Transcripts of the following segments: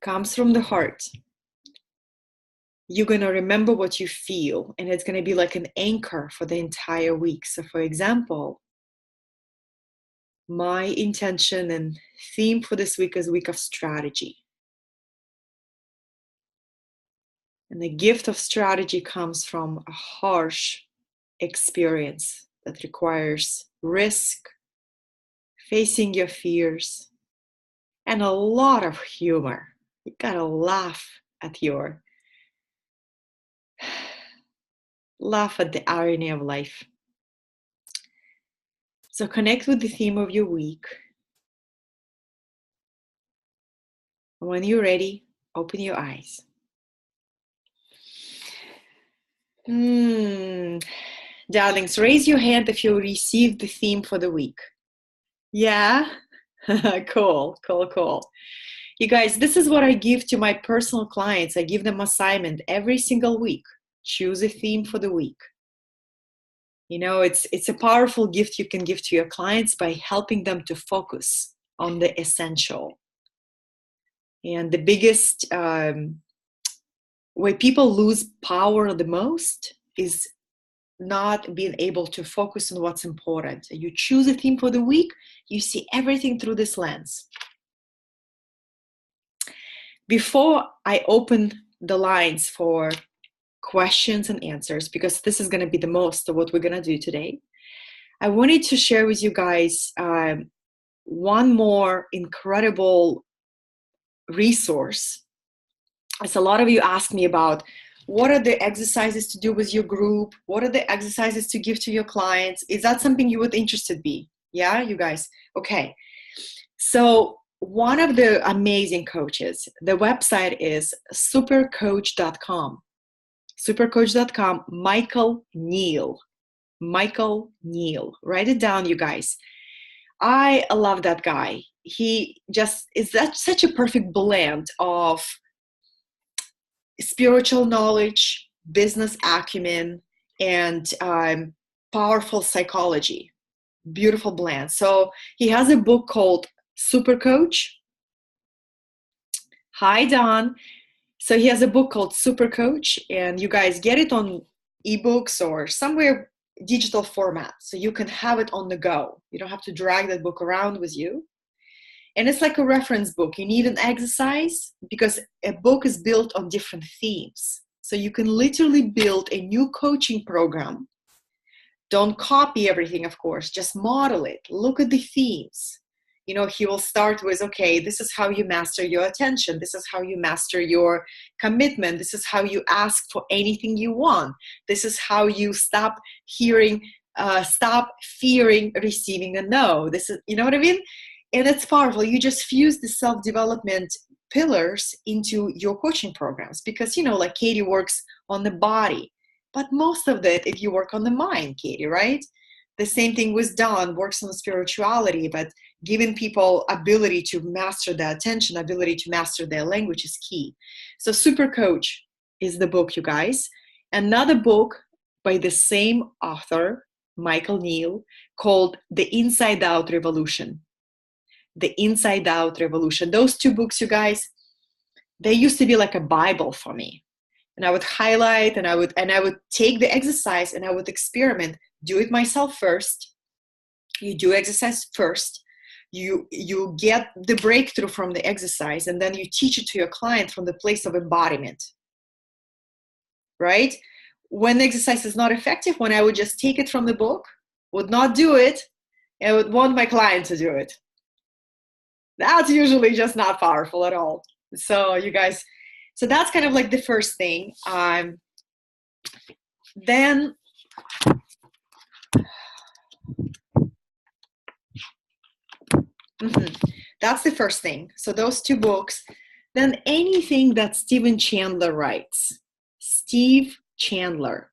comes from the heart, you're going to remember what you feel, and it's going to be like an anchor for the entire week. So for example, my intention and theme for this week is a week of strategy. And the gift of strategy comes from a harsh experience that requires risk, facing your fears, and a lot of humor. You gotta laugh at the irony of life. So connect with the theme of your week. When you're ready, open your eyes. Darlings, raise your hand if you received the theme for the week. Yeah? Cool. You guys, this is what I give to my personal clients. I give them assignment every single week. Choose a theme for the week. You know, it's a powerful gift you can give to your clients by helping them to focus on the essential. And the biggest way people lose power the most is not being able to focus on what's important. You choose a theme for the week, you see everything through this lens. Before I open the lines for questions and answers, because this is going to be the most of what we're going to do today, I wanted to share with you guys one more incredible resource. As a lot of you ask me about, what are the exercises to do with your group? What are the exercises to give to your clients? Is that something you would interested be? Yeah, you guys? Okay. So one of the amazing coaches, the website is supercoach.com. Supercoach.com, Michael Neal. Michael Neal. Write it down, you guys. I love that guy. He just is such a perfect blend of spiritual knowledge, business acumen, and powerful psychology. Beautiful blend. So he has a book called Super Coach. Hi, Don. So he has a book called Super Coach, and you guys get it on ebooks or somewhere digital format, so you can have it on the go. You don't have to drag that book around with you. And it's like a reference book. You need an exercise because a book is built on different themes. So you can literally build a new coaching program. Don't copy everything, of course, just model it. Look at the themes. You know, he will start with, okay, this is how you master your attention. This is how you master your commitment. This is how you ask for anything you want. This is how you stop fearing receiving a no. This is, you know what I mean? And it's powerful. You just fuse the self-development pillars into your coaching programs because, you know, like Katie works on the body, but most of it, if you work on the mind, Katie, right? The same thing with Don, works on spirituality, but giving people ability to master their attention, ability to master their language is key. So Super Coach is the book, you guys. Another book by the same author, Michael Neal, called The Inside Out Revolution. The Inside Out Revolution. Those two books, you guys, they used to be like a Bible for me. And I would highlight and I would take the exercise and I would experiment, do it myself first. You do exercise first. You get the breakthrough from the exercise, and then you teach it to your client from the place of embodiment. Right? When the exercise is not effective, when I would just take it from the book, would not do it, and would want my client to do it. That's usually just not powerful at all. So you guys, so that's kind of like the first thing. Then that's the first thing. So those two books. Then anything that Stephen Chandler writes. Steve Chandler.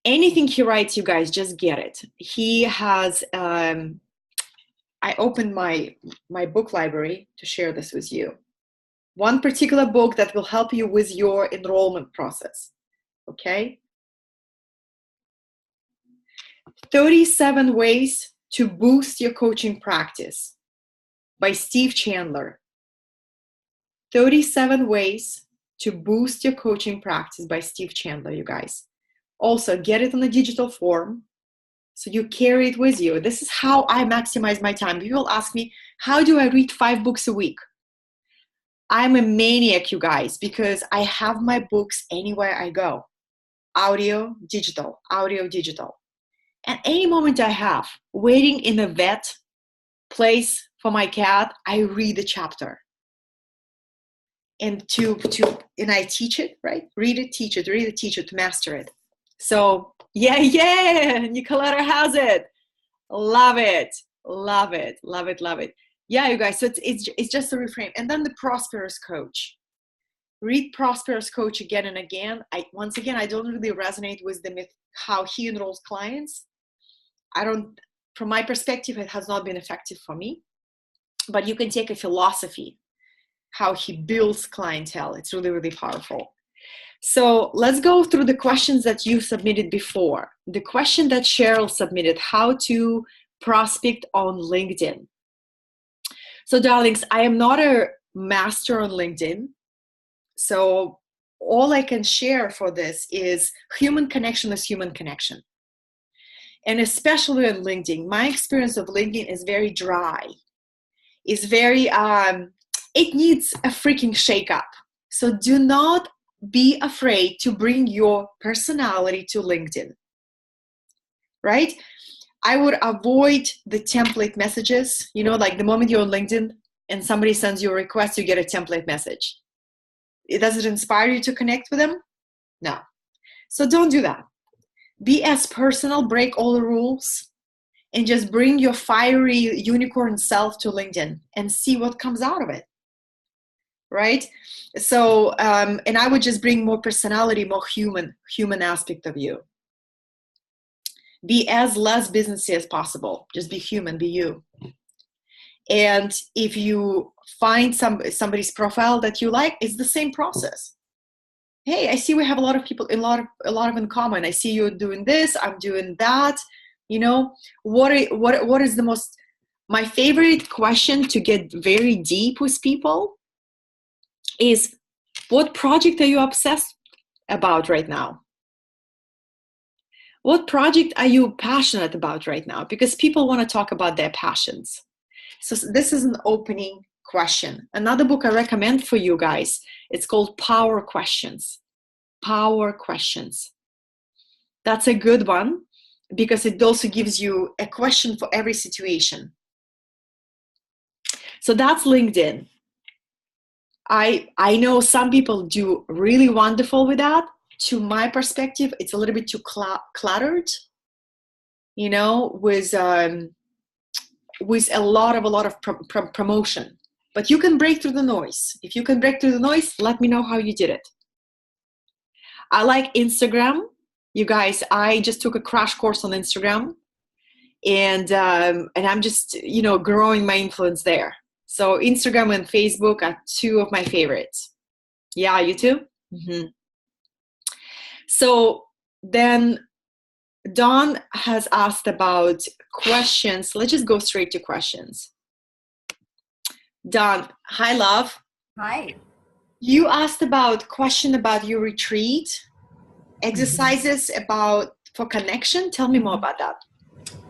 Anything he writes, you guys, just get it. He has, I opened my book library to share this with you. One particular book that will help you with your enrollment process. Okay? 37 Ways to Boost Your Coaching Practice by Steve Chandler. 37 Ways to Boost Your Coaching Practice by Steve Chandler, you guys. Also, get it on a digital form so you carry it with you. This is how I maximize my time. People ask me, how do I read 5 books a week? I'm a maniac, you guys, because I have my books anywhere I go. Audio, digital, audio, digital. At any moment I have, waiting in a vet place for my cat, I read a chapter. And I teach it, right? Read it, teach it, read it, teach it, to master it. So yeah, Nicoletta has it. Love it, love it, love it, love it. Yeah, you guys, so it's just a reframe. And then the Prosperous Coach. Read Prosperous Coach again and again. Once again, I don't really resonate with the myth, how he enrolls clients. From my perspective, it has not been effective for me. But you can take a philosophy, how he builds clientele. It's really, really powerful. So let's go through the questions that you submitted before. The question that Cheryl submitted, how to prospect on LinkedIn. So darlings, I am not a master on LinkedIn. So all I can share for this is human connection is human connection. And especially on LinkedIn, my experience of LinkedIn is very dry. It's very, it needs a freaking shake-up. So do not be afraid to bring your personality to LinkedIn, right? I would avoid the template messages. You know, like the moment you're on LinkedIn and somebody sends you a request, you get a template message. Does it inspire you to connect with them? No. So don't do that. Be as personal, break all the rules, and just bring your fiery unicorn self to LinkedIn and see what comes out of it. Right? So, and I would just bring more personality, more human aspect of you. Be as less businessy as possible. Just be human, be you. And if you find somebody's profile that you like, it's the same process. Hey, I see we have a lot of people, a lot of in common. I see you doing this, I'm doing that. You know, what is the most, my favorite question to get very deep with people is, what project are you obsessed about right now? What project are you passionate about right now? Because people want to talk about their passions. So this is an opening question. Another book I recommend for you guys, it's called Power Questions. Power Questions. That's a good one because it also gives you a question for every situation. So that's LinkedIn. I know some people do really wonderful with that. To my perspective, it's a little bit too cluttered, you know, with a lot of promotion. But you can break through the noise. If you can break through the noise, let me know how you did it. I like Instagram. You guys, I just took a crash course on Instagram, and I'm just, you know, growing my influence there. So Instagram and Facebook are 2 of my favorites. Yeah, you too? Mm-hmm. So then Dawn has asked about questions. Let's just go straight to questions. Dawn, hi, love. Hi. You asked about question about your retreat, exercises for connection. Tell me more about that.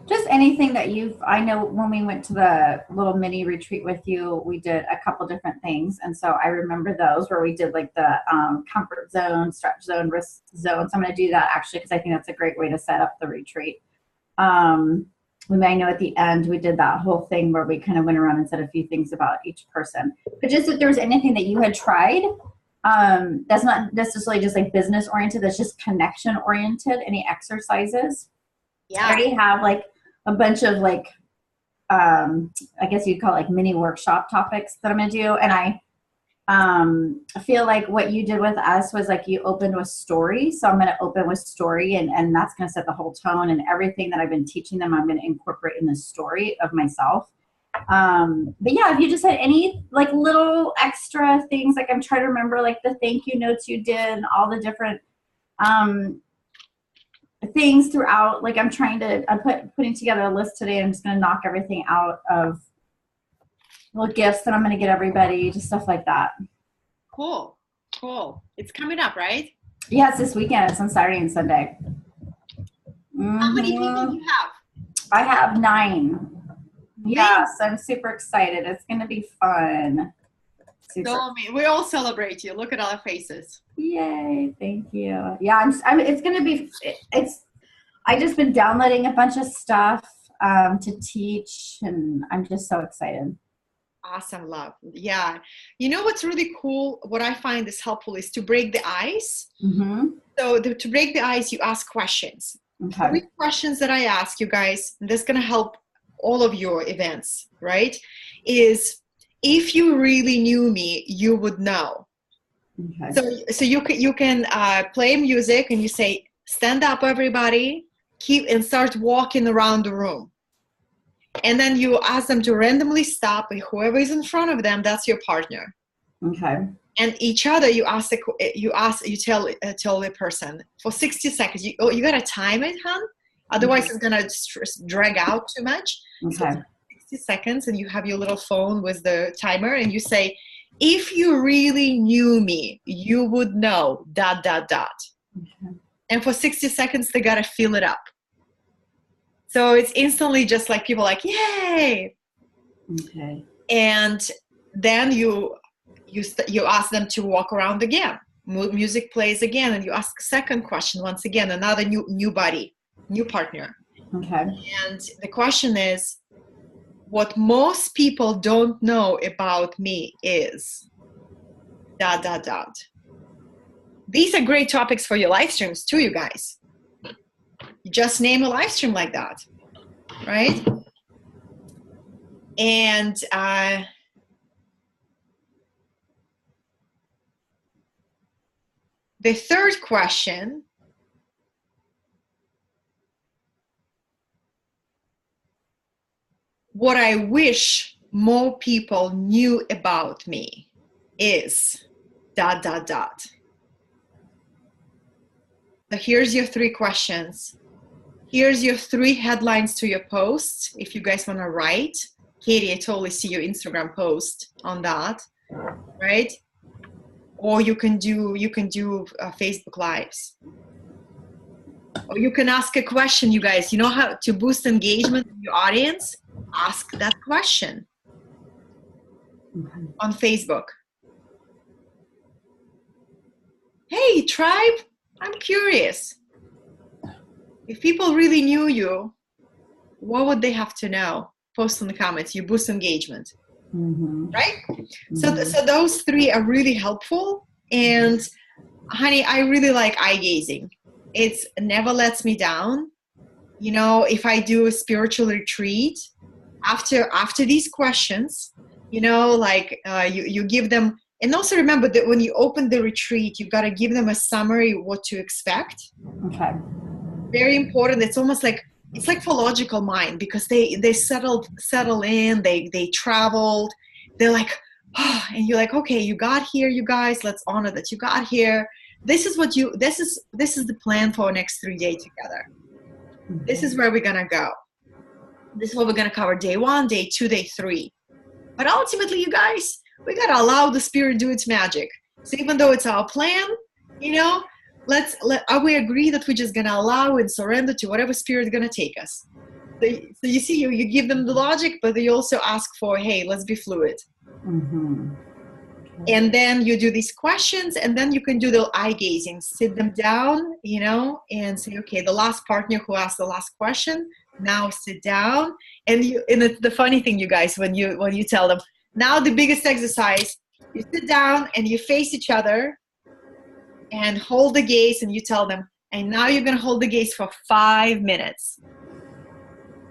Just anything that I know when we went to the little mini retreat with you, we did a couple different things. And so I remember those where we did like the comfort zone, stretch zone, wrist zone. So I'm going to do that actually, because I think that's a great way to set up the retreat. We may know at the end, we did that whole thing where we kind of went around and said a few things about each person. But just if there was anything that you had tried, that's not necessarily just like business oriented, that's just connection oriented, any exercises. Yeah. I already have like a bunch of like, I guess you'd call it like mini workshop topics that I'm going to do. And I feel like what you did with us was like you opened with story. So I'm going to open with story, and that's going to set the whole tone, and everything that I've been teaching them, I'm going to incorporate in the story of myself. But yeah, if you just had any like little extra things, like I'm trying to remember like the thank you notes you did and all the different, things throughout. Like I'm putting together a list today. I'm just going to knock everything out of little gifts that I'm going to get everybody, just stuff like that. Cool. Cool. It's coming up, right? Yeah, it's this weekend. It's on Saturday and Sunday. How many people do you have? I have 9. Nice. Yeah, so I'm super excited. It's going to be fun. So, we all celebrate you. Look at our faces. Yay. Thank you. Yeah, it's going to be, I just been downloading a bunch of stuff to teach, and I'm just so excited. Awesome, love. Yeah. You know what's really cool? What I find is helpful is to break the ice. Mm-hmm. So to break the ice, you ask questions. Okay. 3 questions that I ask you guys, and this is going to help all of your events, right? Is if you really knew me, you would know. Okay. So you can play music and you say, stand up, everybody, and start walking around the room. And then you ask them to randomly stop, and whoever is in front of them, that's your partner. Okay. And each other, you tell the person for 60 seconds. You gotta time it, hon. Otherwise, it's gonna drag out too much. Okay. So 60 seconds, and you have your little phone with the timer, and you say, "If you really knew me, you would know ... Okay. And for 60 seconds, they gotta fill it up. So it's instantly just like people like, yay. Okay. And then you ask them to walk around again. Music plays again, and you ask a second question once again, another new buddy, new partner. Okay. And the question is, what most people don't know about me is ... These are great topics for your live streams too, you guys. You just name a live stream like that, right? And the third question, what I wish more people knew about me is ... So here's your 3 questions. Here's your 3 headlines to your posts. If you guys want to write, Katie, I totally see your Instagram post on that, right? Or you can do Facebook Lives. Or you can ask a question, you guys. You know how to boost engagement in your audience? Ask that question on Facebook. Hey, tribe, I'm curious. If people really knew you, what would they have to know? Post in the comments. You boost engagement, right? Mm-hmm. So those 3 are really helpful. And honey, I really like eye gazing. It's never lets me down. You know, if I do a spiritual retreat, after these questions, you know, like you give them, and also remember that when you open the retreat, you got to give them a summary of what to expect. Okay. Very important. It's almost like, it's like for logical mind, because they settle in, they traveled, they're like, oh, and you're like, okay, you got here, you guys, let's honor that you got here. This is the plan for our next 3 days together. This is where we're gonna go. This is what we're gonna cover day 1, day 2, day 3. But ultimately, you guys, we gotta allow the spirit do its magic. So even though it's our plan, you know, we agree that we're just gonna allow and surrender to whatever spirit is gonna take us. So you see, you give them the logic, but they also ask for, hey, let's be fluid. Mm-hmm. Okay. And then you do these questions, and then you can do the eye gazing. Sit them down, you know, and say, okay, the last partner who asked the last question, now sit down. And it's the funny thing, you guys, when you tell them, now the biggest exercise, you sit down and you face each other and hold the gaze, and you tell them, and now you're going to hold the gaze for 5 minutes.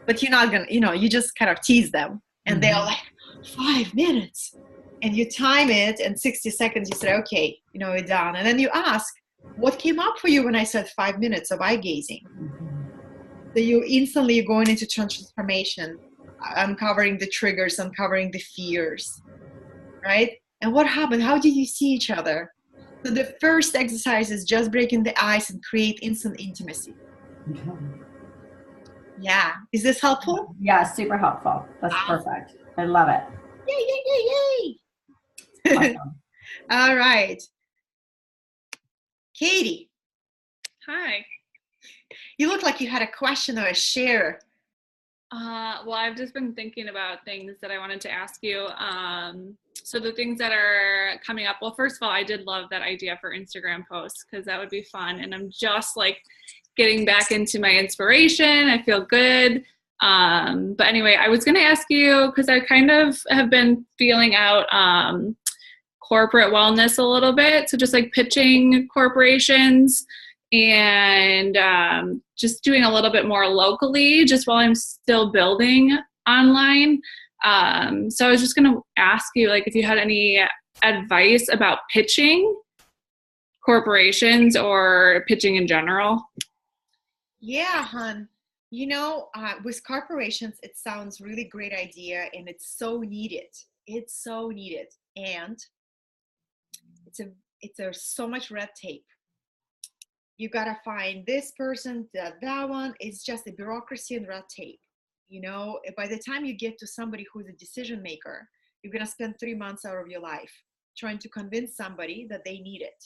But you're not going to, you know, you just kind of tease them. And they're like, 5 minutes. And you time it, and 60 seconds, you say, okay, you know, we're done. And then you ask, what came up for you when I said 5 minutes of eye gazing? So you're going into transformation, uncovering the triggers, uncovering the fears, right? And what happened? How did you see each other? So the first exercise is just breaking the ice and create instant intimacy. Yeah. Is this helpful? Yeah, super helpful. That's perfect. I love it. Yay, yay, yay, yay. Awesome. All right. Katie, Hi. you look like you had a question or a share. Well, I've just been thinking about things that I wanted to ask you. So the things that are coming up. Well, first of all, I did love that idea for Instagram posts because that would be fun. And I'm just like getting back into my inspiration. I feel good. But anyway, I was going to ask you because I kind of have been feeling out corporate wellness a little bit. So just like pitching corporations and just doing a little bit more locally just while I'm still building online. So I was just going to ask you, like, if you had any advice about pitching corporations or pitching in general. Yeah, hon. With corporations, it sounds really great idea and it's so needed. It's so needed. And it's a so much red tape. You gotta find this person, that one. It's just a bureaucracy and red tape. By the time you get to somebody who's a decision maker, you're gonna spend 3 months out of your life trying to convince somebody that they need it.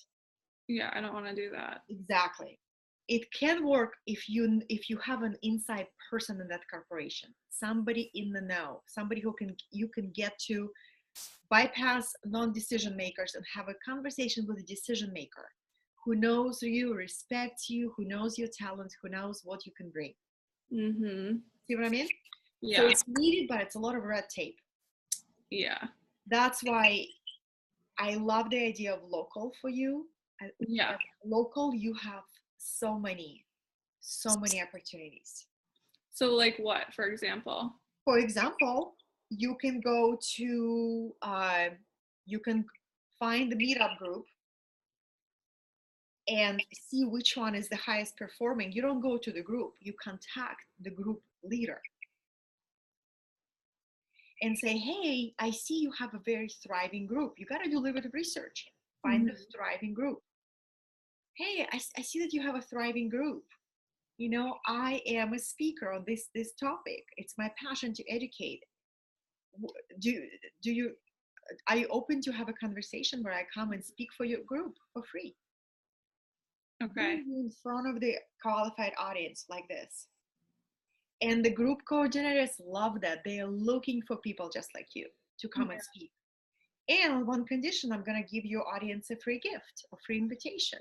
Yeah, I don't want to do that. Exactly. It can work if you have an inside person in that corporation, somebody in the know, somebody who you can get to bypass non-decision makers and have a conversation with a decision maker who knows you, respects you, who knows your talents, who knows what you can bring. Mm-hmm. See what I mean? Yeah. So it's needed, but it's a lot of red tape. Yeah. That's why I love the idea of local for you. Yeah. Local, you have so many opportunities. So like what, for example? For example, you can go to, you can find the meetup group and see which one is the highest performing. You don't go to the group, you contact the group leader and say, hey, I see you have a very thriving group. You got to do a little bit of research. Find the thriving group. Hey, I see that you have a thriving group. I am a speaker on this topic. It's my passion to educate. Do you are you open to have a conversation where I come and speak for your group for free? Okay. In front of the qualified audience like this. And the group coordinators love that. They are looking for people just like you to come and speak. And on one condition, I'm going to give your audience a free gift, a free invitation.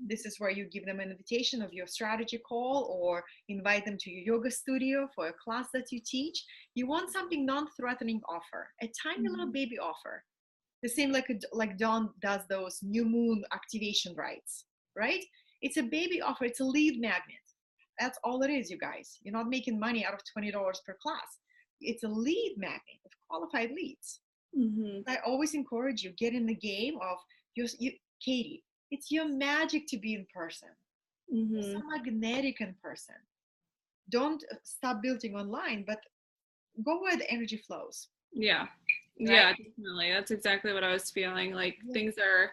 This is where you give them an invitation of your strategy call or invite them to your yoga studio for a class that you teach. You want something non-threatening offer, a tiny little baby offer. The same like Dawn does those new moon activation rights, right? It's a baby offer. It's a lead magnet. That's all it is, you guys. You're not making money out of $20 per class. It's a lead magnet of qualified leads. Mm-hmm. I always encourage you, get in the game of Katie. It's your magic to be in person. Mm-hmm. It's so magnetic in person. Don't stop building online, but go where the energy flows. Yeah. Right? Yeah, definitely. That's exactly what I was feeling. Like things are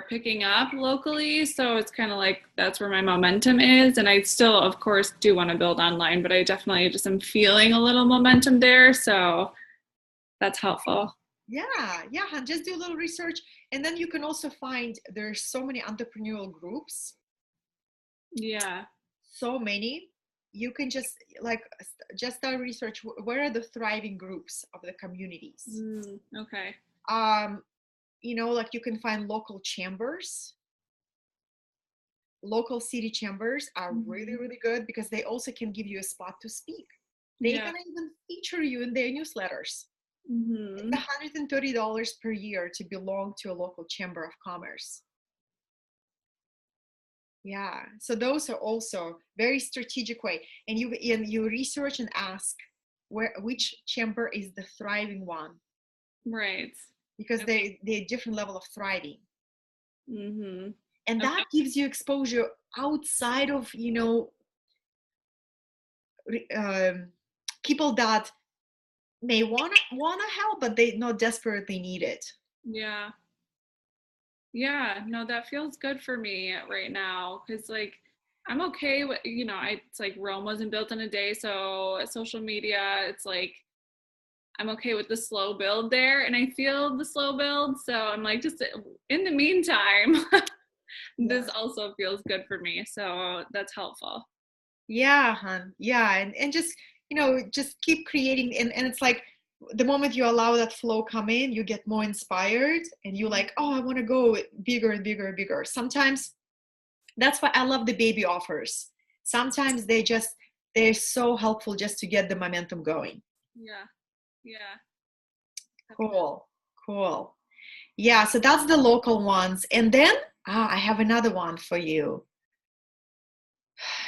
picking up locally, so it's kind of like that's where my momentum is. And I still, of course, do want to build online, but I definitely just am feeling a little momentum there. So that's helpful. Yeah, just do a little research, and then you can also find there's so many entrepreneurial groups. Yeah, so many. You can just start research. Where are the thriving groups of the communities? Okay. You can find local chambers. Local city chambers are really, really good because they also can give you a spot to speak. They can even feature you in their newsletters. It's $130 per year to belong to a local chamber of commerce. Yeah, so those are also very strategic way, and you research and ask which chamber is the thriving one, right? Because they're different level of thriving, and Okay. that gives you exposure outside of people that may wanna help, but they not desperately need it. Yeah, no, that feels good for me right now because like I'm okay with it's like Rome wasn't built in a day, so social media, it's like I'm okay with the slow build there, and I feel the slow build. So I'm like, just in the meantime, this also feels good for me. So that's helpful. Yeah, hon. Yeah. And just, just keep creating. And it's like the moment you allow that flow come in, you get more inspired and you like, oh, I want to go bigger and bigger and bigger. Sometimes that's why I love the baby offers. Sometimes they're so helpful just to get the momentum going. Yeah. Yeah. Cool. Cool. Yeah. So that's the local ones. And then I have another one for you.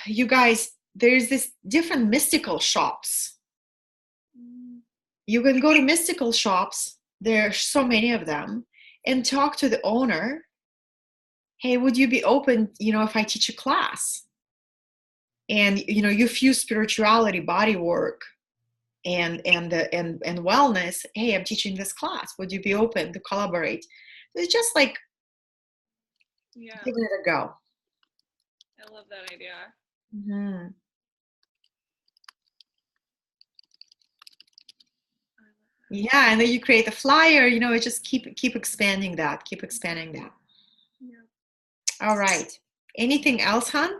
You guys, there's this different mystical shops. You can go to mystical shops. There are so many of them, and talk to the owner. Hey, would you be open, if I teach a class? And you fuse spirituality, body work, and wellness. Hey, I'm teaching this class. Would you be open to collaborate? It's just like giving it a go. I love that idea. Mm-hmm. Yeah, and then you create a flyer. Just keep expanding that. Keep expanding that. Yeah. All right. Anything else, hon?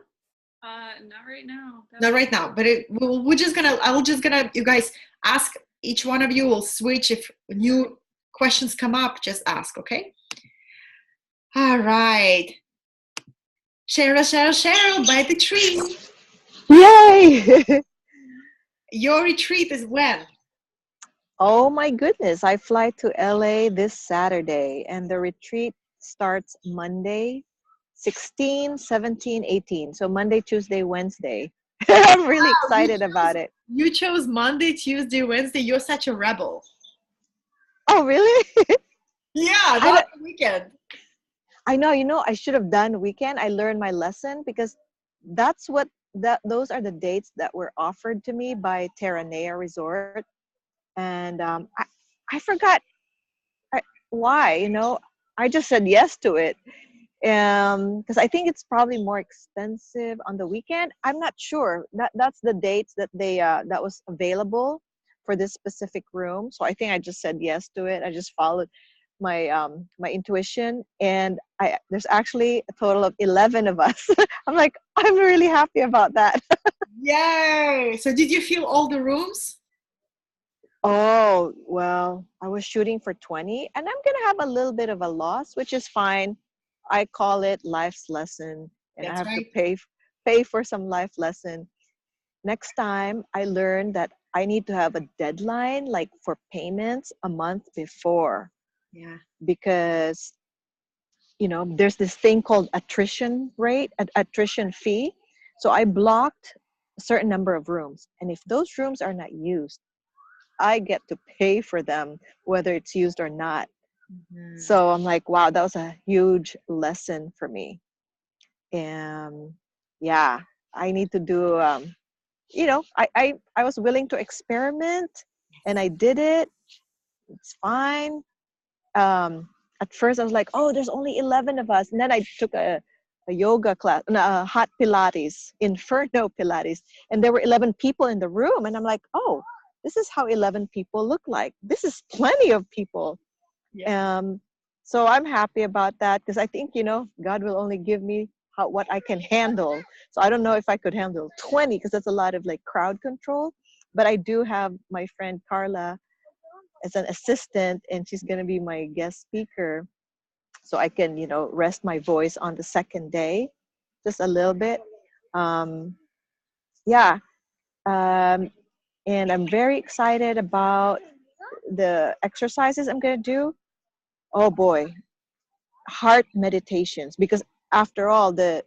Not right now. Not right now, but you guys ask, each one of you will switch. If new questions come up, just ask, okay? All right. Cheryl, by the tree. Yay! Your retreat is when? Oh my goodness, I fly to LA this Saturday and the retreat starts Monday, 16, 17, 18. So Monday, Tuesday, Wednesday. I'm really excited about it. You chose Monday, Tuesday, Wednesday. You're such a rebel. Oh, really? Yeah, not the weekend. I know, I should have done weekend. I learned my lesson because those are the dates that were offered to me by Terranea Resort. And I forgot why, I just said yes to it. Because I think it's probably more expensive on the weekend. I'm not sure. That's the dates that that was available for this specific room. So I think I just said yes to it. I just followed my my intuition, and there's actually a total of 11 of us. I'm really happy about that. Yay! So did you fill all the rooms? Oh, well, I was shooting for 20, and I'm gonna have a little bit of a loss, which is fine. I call it life's lesson, and That's I have right. to pay for some life lesson. Next time, I learned that I need to have a deadline, like for payments, a month before. Yeah. Because there's this thing called attrition rate, attrition fee. So I blocked a certain number of rooms, and if those rooms are not used, I get to pay for them, whether it's used or not. Mm-hmm. So I'm like, wow, that was a huge lesson for me. And yeah, I need to do, I was willing to experiment, and I did it. It's fine. At first I was like, oh, there's only 11 of us. And then I took a yoga class, a hot Pilates, Inferno Pilates. And there were 11 people in the room. And I'm like, oh, this is how 11 people look like. This is plenty of people. Yeah. So I'm happy about that, because I think, God will only give me what I can handle. So I don't know if I could handle 20, because that's a lot of crowd control. But I do have my friend Carla as an assistant, and she's going to be my guest speaker. So I can, rest my voice on the second day, just a little bit. Yeah. And I'm very excited about the exercises I'm going to do. Oh boy, heart meditations, because after all, the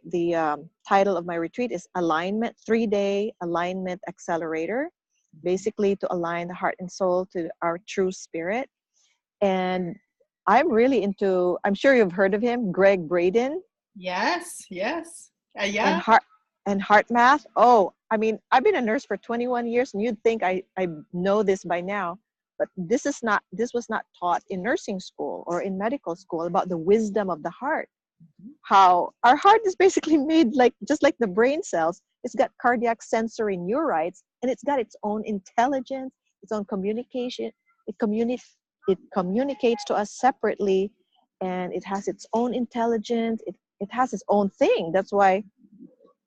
title of my retreat is Alignment, 3-day Alignment Accelerator, basically to align the heart and soul to our true spirit. And I'm really into, I'm sure you've heard of him, Greg Braden. Yes. Yeah. And HeartMath. Oh, I mean, I've been a nurse for 21 years, and you'd think I know this by now, but this was not taught in nursing school or in medical school, about the wisdom of the heart. Mm-hmm. How our heart is basically made just like the brain cells. It's got cardiac sensory neurites, and it's got its own intelligence, its own communication, it communicates to us separately, and it has its own intelligence. It has its own thing. That's why.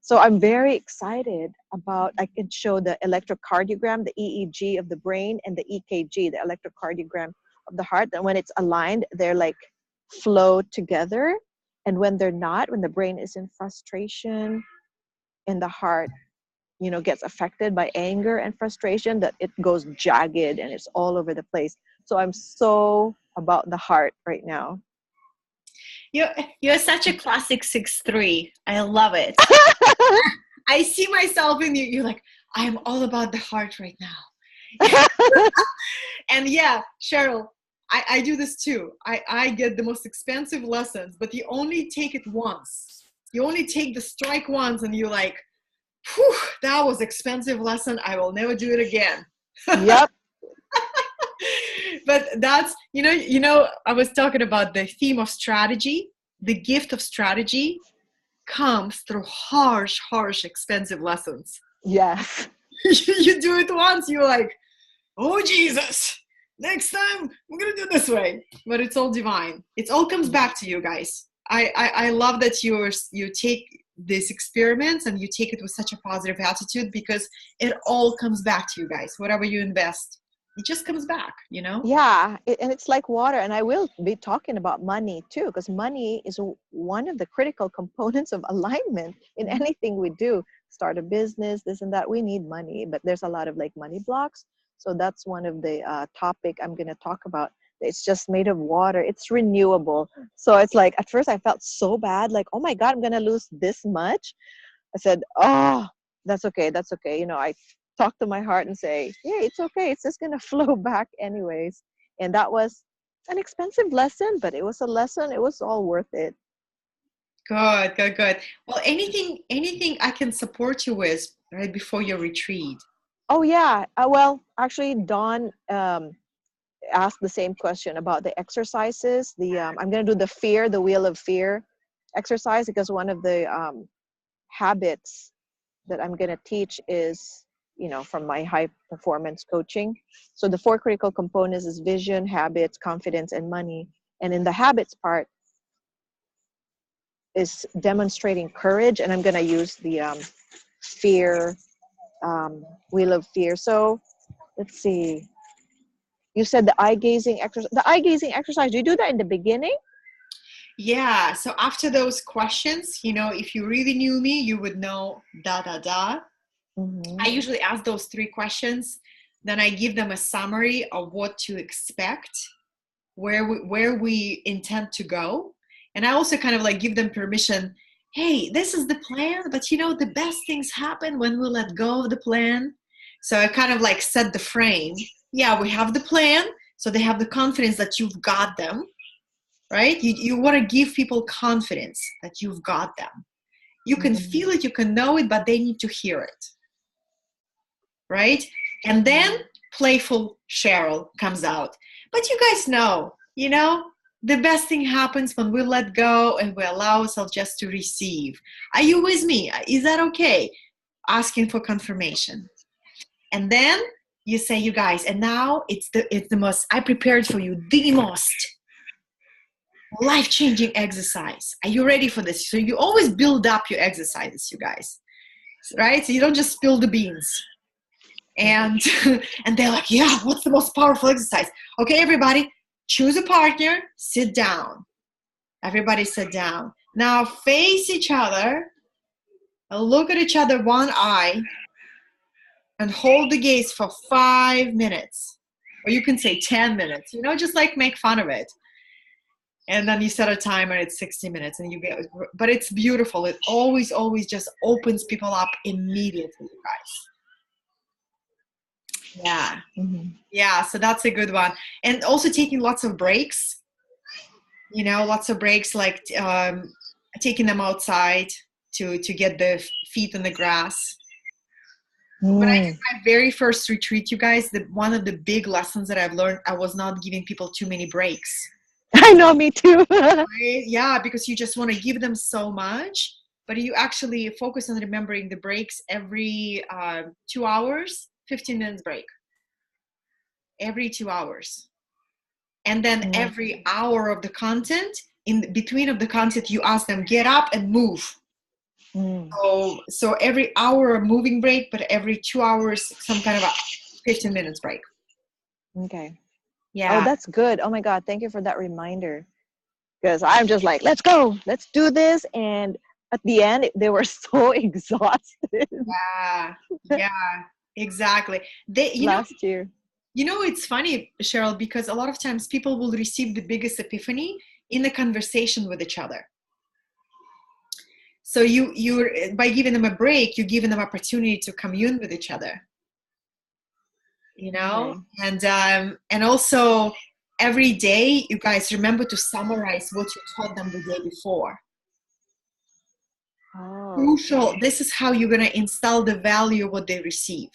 So I'm very excited about, I can show the electrocardiogram, the EEG of the brain, and the EKG, the electrocardiogram of the heart. And when it's aligned, they're like flow together. And when they're not, when the brain is in frustration and the heart, gets affected by anger and frustration, that it goes jagged and it's all over the place. So I'm so about the heart right now. You're such a classic 6'3". I love it. I see myself in you. You're like, I am all about the heart right now. And yeah, Cheryl, I do this too. I get the most expensive lessons, but you only take it once. You only take the strike once, and you're like, whew, that was expensive lesson. I will never do it again. Yep. But that's, I was talking about the theme of strategy. The gift of strategy comes through harsh, expensive lessons. Yes. You do it once, you're like, oh, Jesus, next time I'm going to do this way. But it's all divine. It all comes back to you guys. I love that you take these experiments and you take it with such a positive attitude, because it all comes back to you guys. Whatever you invest, it just comes back, Yeah, and it's like water. And I will be talking about money too, because money is one of the critical components of alignment in anything we do. Start a business, this and that, we need money, but there's a lot of like money blocks. So that's one of the topic I'm going to talk about. It's just made of water. It's renewable. So it's like, at first I felt so bad, like, oh my God, I'm going to lose this much. I said, oh, that's okay. That's okay. I talk to my heart and say, yeah, it's okay. It's just going to flow back anyways. And that was an expensive lesson, but it was a lesson. It was all worth it. Good. Well, anything I can support you with right before your retreat? Oh, yeah. Well, actually, Dawn asked the same question about the exercises. I'm going to do the wheel of fear exercise, because one of the habits that I'm going to teach is, from my high performance coaching. So the 4 critical components is vision, habits, confidence, and money. And in the habits part is demonstrating courage. And I'm going to use the fear, wheel of fear. So let's see. You said the eye gazing exercise. The eye gazing exercise, do you do that in the beginning? Yeah. So after those questions, if you really knew me, you would know Mm-hmm. I usually ask those 3 questions. Then I give them a summary of what to expect, where we intend to go. And I also kind of like give them permission. Hey, this is the plan, but the best things happen when we let go of the plan. So I kind of like set the frame. Yeah, we have the plan. So they have the confidence that you've got them, right? You want to give people confidence that you've got them. You can feel it, you can know it, but they need to hear it, right? And then playful Cheryl comes out. But you guys know, the best thing happens when we let go and we allow ourselves just to receive. Are you with me? Is that okay? Asking for confirmation. And then you say, you guys, and now it's the most, I prepared for you the most life-changing exercise. Are you ready for this? So you always build up your exercises, you guys, right? So you don't just spill the beans. And they're like, yeah, what's the most powerful exercise? Okay, everybody, choose a partner, sit down. Everybody sit down. Now face each other, look at each other one eye, and hold the gaze for 5 minutes. Or you can say 10 minutes, just like make fun of it. And then you set a timer at 60 minutes and but it's beautiful. It always just opens people up immediately, you guys. Yeah. Mm-hmm. Yeah. So that's a good one. And also taking lots of breaks, lots of breaks, like taking them outside to get the feet in the grass. When I did my very first retreat, you guys, one of the big lessons that I've learned, I was not giving people too many breaks. I know, me too. Right? Yeah, because you just want to give them so much, but you actually focus on remembering the breaks every 2 hours, 15 minutes break. every 2 hours. And then Mm. every hour of the content, in between of the content, you ask them, get up and move. Mm. So every hour a moving break, but every 2 hours, some kind of a 15 minutes break. Okay. Yeah. Oh, that's good. Oh my God. Thank you for that reminder. Because I'm just like, let's go, let's do this. And at the end, they were so exhausted Yeah, exactly. You know, last year. it's funny, Cheryl, because a lot of times people will receive the biggest epiphany in a conversation with each other. So you by giving them a break, you're giving them opportunity to commune with each other. Okay. And also every day, you guys remember to summarize what you taught them the day before. Oh, Crucial. okay. This is how you're going to install the value of what they receive.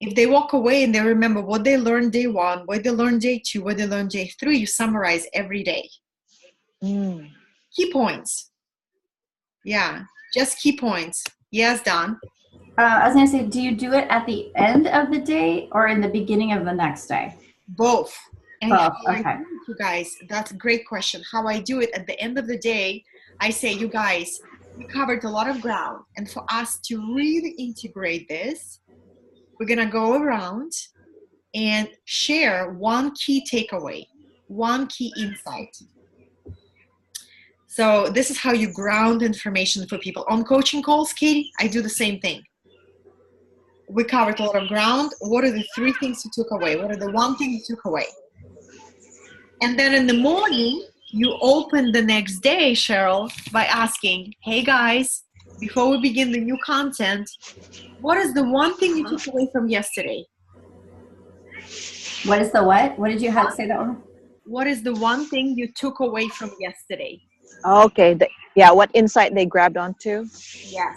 If they walk away and they remember what they learned day 1, what they learned day 2, what they learned day 3, you summarize every day. Mm. Key points. Yeah, just key points. Yes, Don. I was going to say, do you do it at the end of the day or in the beginning of the next day? Both. And Both, how I okay. do it, you guys, that's a great question. How I do it at the end of the day, I say, you guys, we covered a lot of ground. And for us to really integrate this, we're going to go around and share one key takeaway, one key insight. So this is how you ground information for people. On coaching calls, Katie, I do the same thing. We covered a lot of ground. What are the 3 things you took away? What are the 1 thing you took away? And then in the morning, you open the next day, Cheryl, by asking, hey guys, before we begin the new content, what is the 1 thing you took away from yesterday? What is the what? What did you have to say that one? What is the 1 thing you took away from yesterday? Okay. Yeah, what insight they grabbed onto? Yes. Yeah,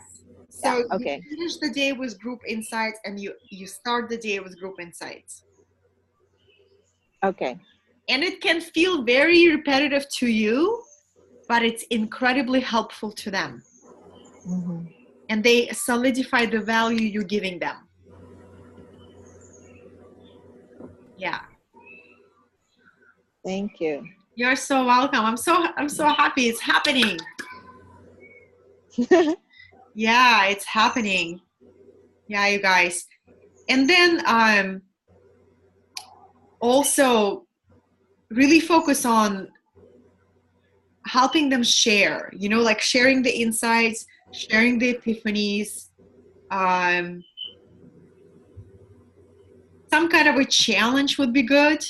So okay. you finish the day with group insights and you start the day with group insights. Okay. And it can feel very repetitive to you, but it's incredibly helpful to them. Mm-hmm. And they solidify the value you're giving them. Yeah. Thank you. You're so welcome. I'm so happy it's happening. Yeah, it's happening. Yeah, you guys. And then also really focus on helping them share, like sharing the insights, sharing the epiphanies, some kind of a challenge would be good,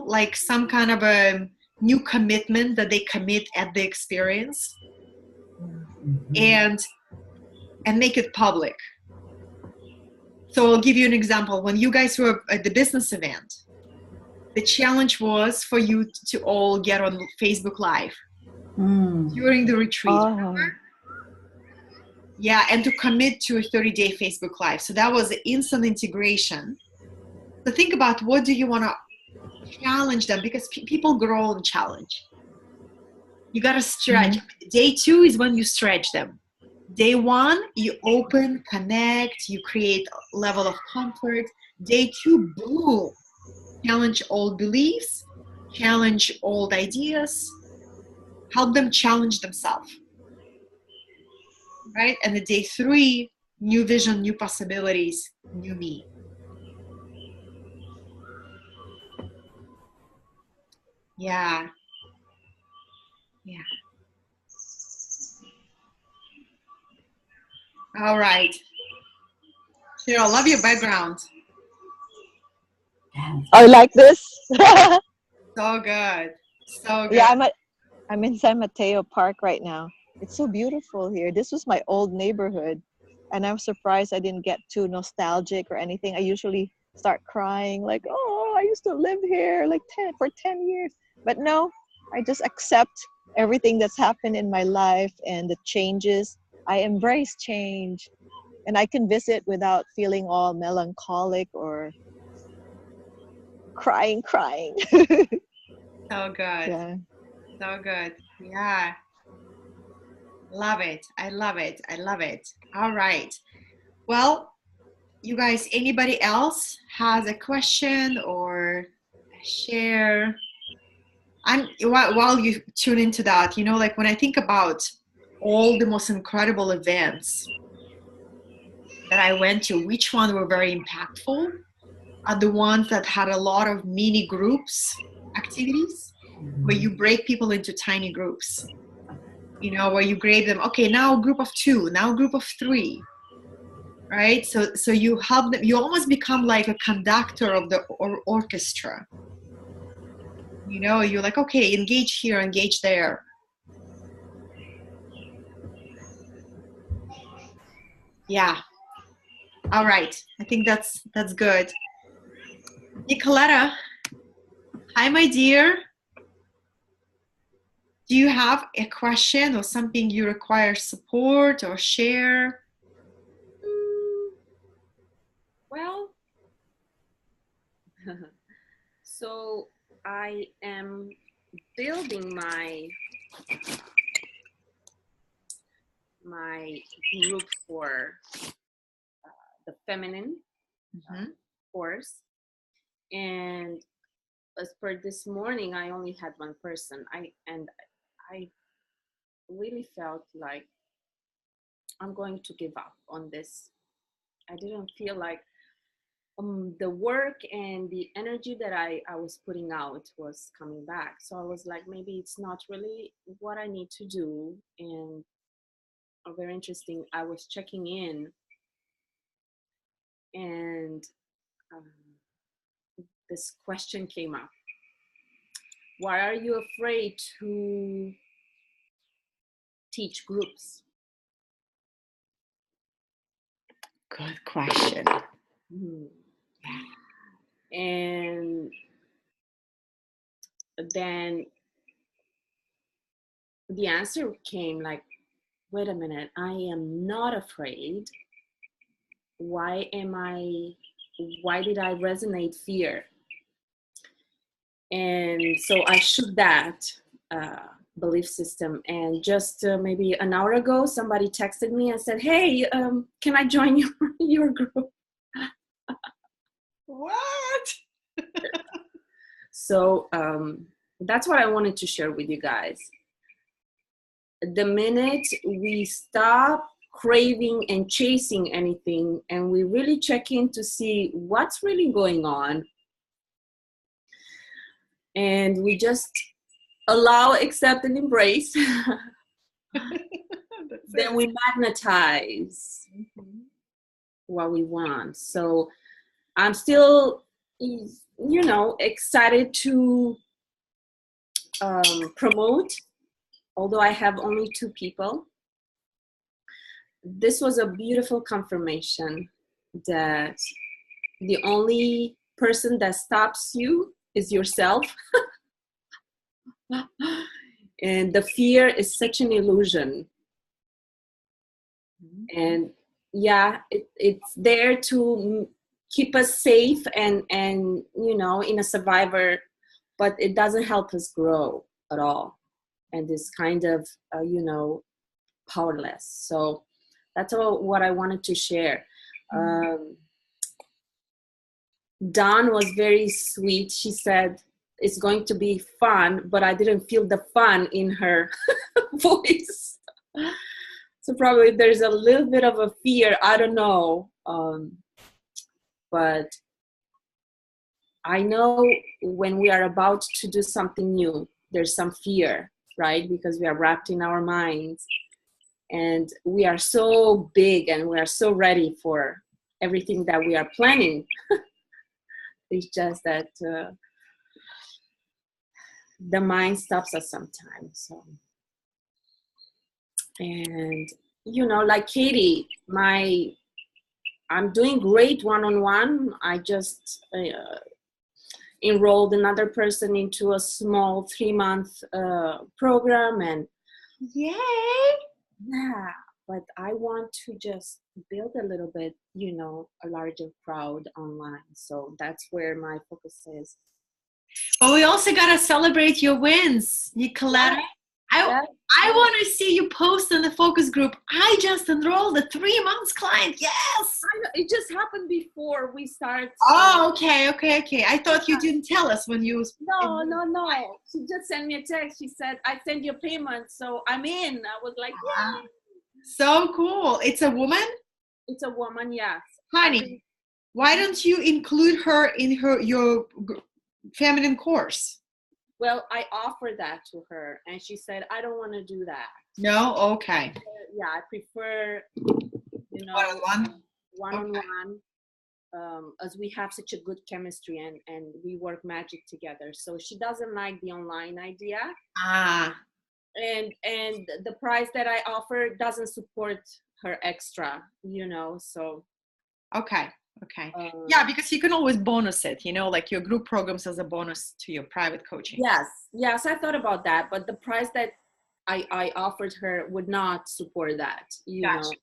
like some kind of a new commitment that they commit at the experience, and make it public. So I'll give you an example. When you guys were at the business event, the challenge was for you to all get on Facebook Live during the retreat. Oh. Remember? Yeah, and to commit to a 30-day Facebook Live. So that was instant integration. So think about, what do you want to challenge them? Because people grow and challenge. You got to stretch. Day 2 is when you stretch them. Day 1, you open, connect, you create a level of comfort. Day 2, boom, challenge old beliefs, challenge old ideas, help them challenge themselves. Right? And the day 3, new vision, new possibilities, new me. Yeah. Yeah. All right. Cheryl, love your background. Oh, like this? So good. So good. Yeah, I'm in San Mateo Park right now. It's so beautiful here. This was my old neighborhood, and I'm surprised I didn't get too nostalgic or anything. I usually start crying like, "Oh, I used to live here like 10 years." But no, I just accept everything that's happened in my life and the changes. I embrace change, and I can visit without feeling all melancholic or crying. So good. Yeah. So good. Yeah. Love it. I love it. I love it. All right. Well, you guys, anybody else has a question or share? While you tune into that, you know, like when I think about all the most incredible events that I went to, which one were very impactful are the ones that had a lot of mini groups activities where you break people into tiny groups, you know, where you grade them, okay, now a group of 2, now a group of 3, right? So you help them, you almost become like a conductor of the orchestra. You know, you're like, okay, engage here, engage there. Yeah. All right. I think that's good. Nicoletta, hi, my dear. Do you have a question or something you require support or share? Well, so I am building my group for the feminine course, and as per this morning, I only had one person. I really felt like I'm going to give up on this. I didn't feel like the work and the energy that I was putting out was coming back. So I was like, maybe it's not really what I need to do. And very interesting, I was checking in, and this question came up. Why are you afraid to teach groups? Good question. And then the answer came like, wait a minute, I am not afraid. Why did I resonate fear? And so I shook that belief system. And just maybe an hour ago, somebody texted me and said, hey, can I join your group? What? So that's what I wanted to share with you guys. The minute we stop craving and chasing anything, and we really check in to see what's really going on, and we just allow, accept, and embrace, then we magnetize what we want. So I'm still, excited to promote, although I have only 2 people. This was a beautiful confirmation that the only person that stops you is yourself. And the fear is such an illusion. And yeah, it's there to keep us safe and in a survivor, but it doesn't help us grow at all. And it's kind of, powerless. So that's all what I wanted to share. Dawn was very sweet. She said, it's going to be fun, but I didn't feel the fun in her voice. So probably there's a little bit of a fear. I don't know. But I know when we are about to do something new, there's some fear, right? Because we are wrapped in our minds. And we are so big and we are so ready for everything that we are planning. It's just that the mind stops us sometimes. So, and like Katie, I'm doing great one-on-one. I just enrolled another person into a small 3-month program, and yay! Yeah, but I want to just build a little bit, a larger crowd online. So that's where my focus is. Well, we also got to celebrate your wins, Nicoletta. I want to see you post in the focus group. I just enrolled a 3 months client. Yes. I know. It just happened before we start. Oh, okay. I thought you didn't tell us when you. No. She just sent me a text. She said, I sent you a payment, so I'm in. I was like, yeah. So cool. It's a woman? It's a woman, yes. Honey, why don't you include her in your feminine course? Well, I offered that to her, and she said, I don't want to do that. No? Okay. Yeah, I prefer, one-on-one. As we have such a good chemistry and we work magic together. So she doesn't like the online idea. And the price that I offer doesn't support her extra, so. Okay. Yeah, because you can always bonus it, like your group programs as a bonus to your private coaching. Yes, I thought about that, but the price that I offered her would not support that, Gotcha.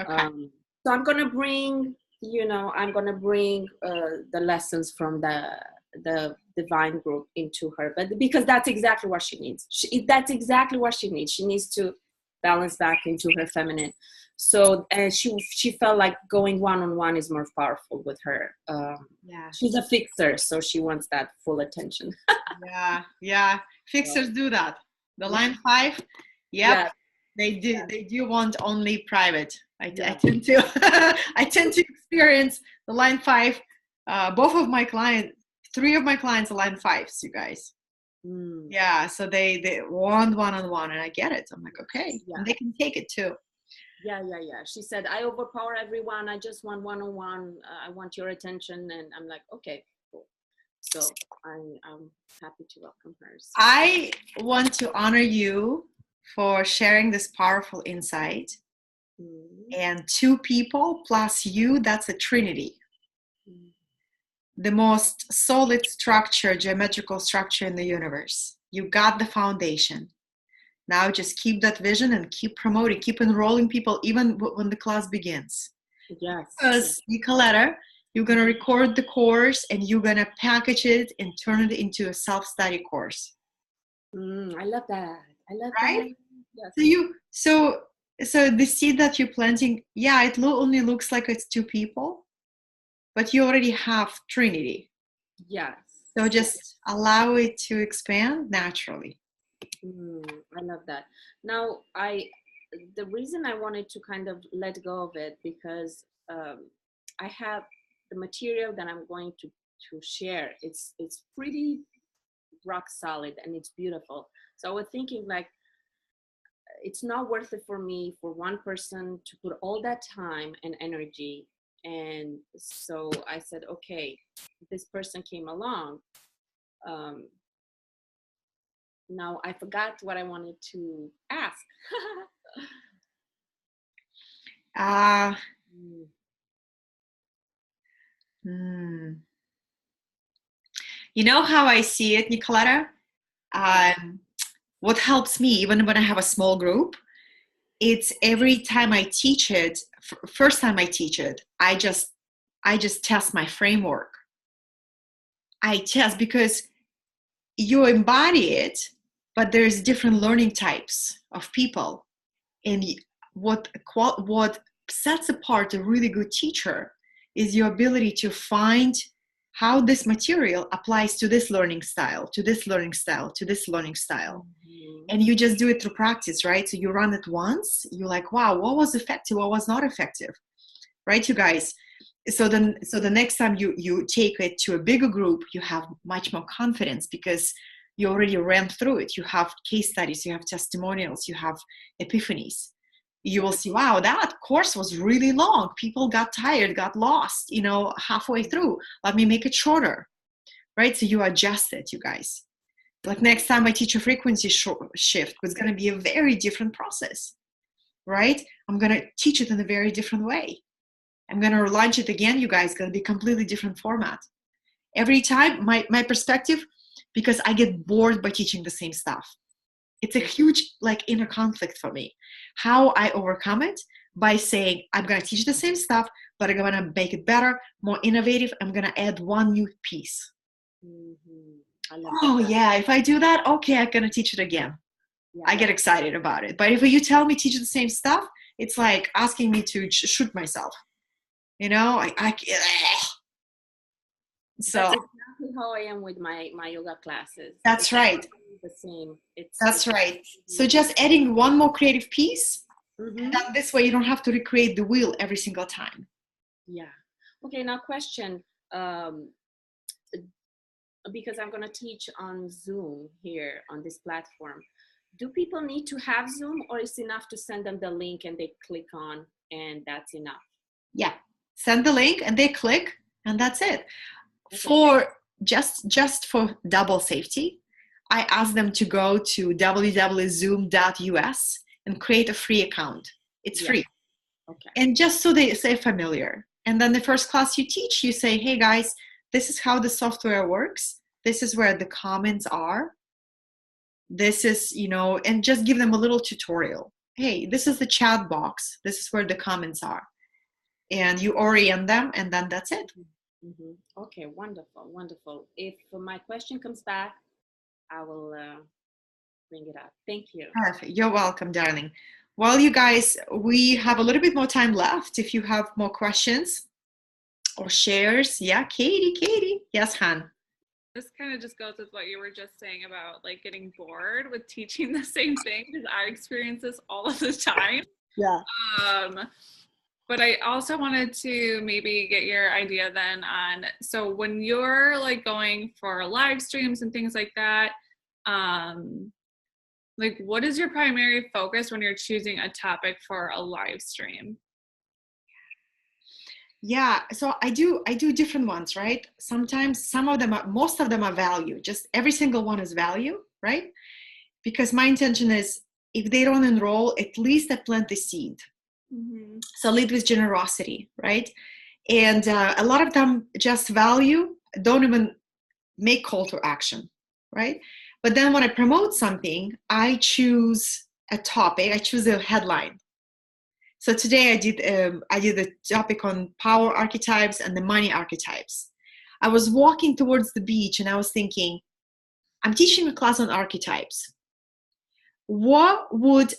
Okay. So I'm gonna bring the lessons from the divine group into her, but because that's exactly what she needs. That's exactly what she needs. She needs to balance back into her feminine. So she felt like going one-on-one is more powerful with her. She's a fixer, so she wants that full attention. Yeah. Fixers do that. The line 5, they do want only private. I tend to I tend to experience the line 5. Both of my clients, 3 of my clients are line 5s, you guys. Yeah, so they want one-on-one, and I get it. I'm like, okay, and they can take it too. Yeah. She said, I overpower everyone. I just want one-on-one. I want your attention. And I'm like, okay, cool. So I'm happy to welcome her. So. I want to honor you for sharing this powerful insight. And 2 people plus you, that's a trinity. The most solid structure, geometrical structure in the universe. You got the foundation. Now just keep that vision and keep promoting, keep enrolling people even when the class begins. Yes. Because Nicoletta, you're going to record the course and you're going to package it and turn it into a self-study course. I love that. Right? Yes. So the seed that you're planting, it only looks like it's 2 people, but you already have Trinity. Yes. So just allow it to expand naturally. I love that. Now, the reason I wanted to kind of let go of it, because I have the material that I'm going to share. It's pretty rock solid and it's beautiful. So I was thinking, like, it's not worth it for me, for one person to put all that time and energy. And so I said, okay, this person came along. Now I forgot what I wanted to ask. You know how I see it, Nicoletta? What helps me, even when I have a small group, it's every time I teach it, first time I teach it, I just test my framework. I test because you embody it, but there's different learning types of people. And what sets apart a really good teacher is your ability to find how this material applies to this learning style, to this learning style, to this learning style. And you just do it through practice, right? So you run it once, you're like, wow, what was effective, what was not effective, right, you guys? So the next time you take it to a bigger group, you have much more confidence because you already ran through it. You have case studies, you have testimonials, you have epiphanies. You will see, wow, that course was really long. People got tired, got lost, halfway through. Let me make it shorter, right? So you adjust it, you guys. Like next time I teach a frequency shift, it's going to be a very different process, right? I'm going to teach it in a very different way. I'm going to launch it again, you guys. It's going to be a completely different format. Every time, my perspective, because I get bored by teaching the same stuff. It's a huge inner conflict for me. How I overcome it by saying, I'm going to teach the same stuff, but I'm going to make it better, more innovative. I'm going to add one new piece. Mm-hmm. Oh, yeah. If I do that, okay, I'm going to teach it again. Yeah. I get excited about it. But if you tell me teach the same stuff, it's like asking me to shoot myself. You know, so That's exactly how I am with my yoga classes. that's It's right. the same. That's right. So just adding one more creative piece, Mhm. and then this way you don't have to recreate the wheel every single time. Yeah. Okay. Now, question. Because I'm going to teach on Zoom here on this platform. Do people need to have Zoom, or is it enough to send them the link and they click on and that's enough? Yeah. Send the link and they click and that's it. Okay. For just for double safety, I ask them to go to www.zoom.us and create a free account. It's free. Okay. And just so they say familiar. And then the first class you teach, you say, hey guys, this is how the software works. This is where the comments are. This is, you know, and just give them a little tutorial. Hey, this is the chat box. This is where the comments are. And you orient them, and then that's it. Mm-hmm. Okay, wonderful, wonderful. If my question comes back, I will bring it up. Thank you. Perfect. You're welcome, darling. Well, you guys, we have a little bit more time left. If you have more questions or shares, yeah, Katie. Yes, Han. This kind of just goes with what you were just saying about like getting bored with teaching the same thing, because I experience this all of the time. Yeah. But I also wanted to maybe get your idea then on, so when you're like going for live streams and things like that, like what is your primary focus when you're choosing a topic for a live stream? Yeah, so I do different ones, right? Sometimes most of them are value. Just every single one is value, right? Because my intention is if they don't enroll, at least I plant the seed. Mm-hmm. So lead with generosity, right? And a lot of them just value, don't even make call to action, right? But then when I promote something, I choose a topic, I choose a headline. So today I did a topic on power archetypes and the money archetypes. I was walking towards the beach and I was thinking, I'm teaching a class on archetypes. What would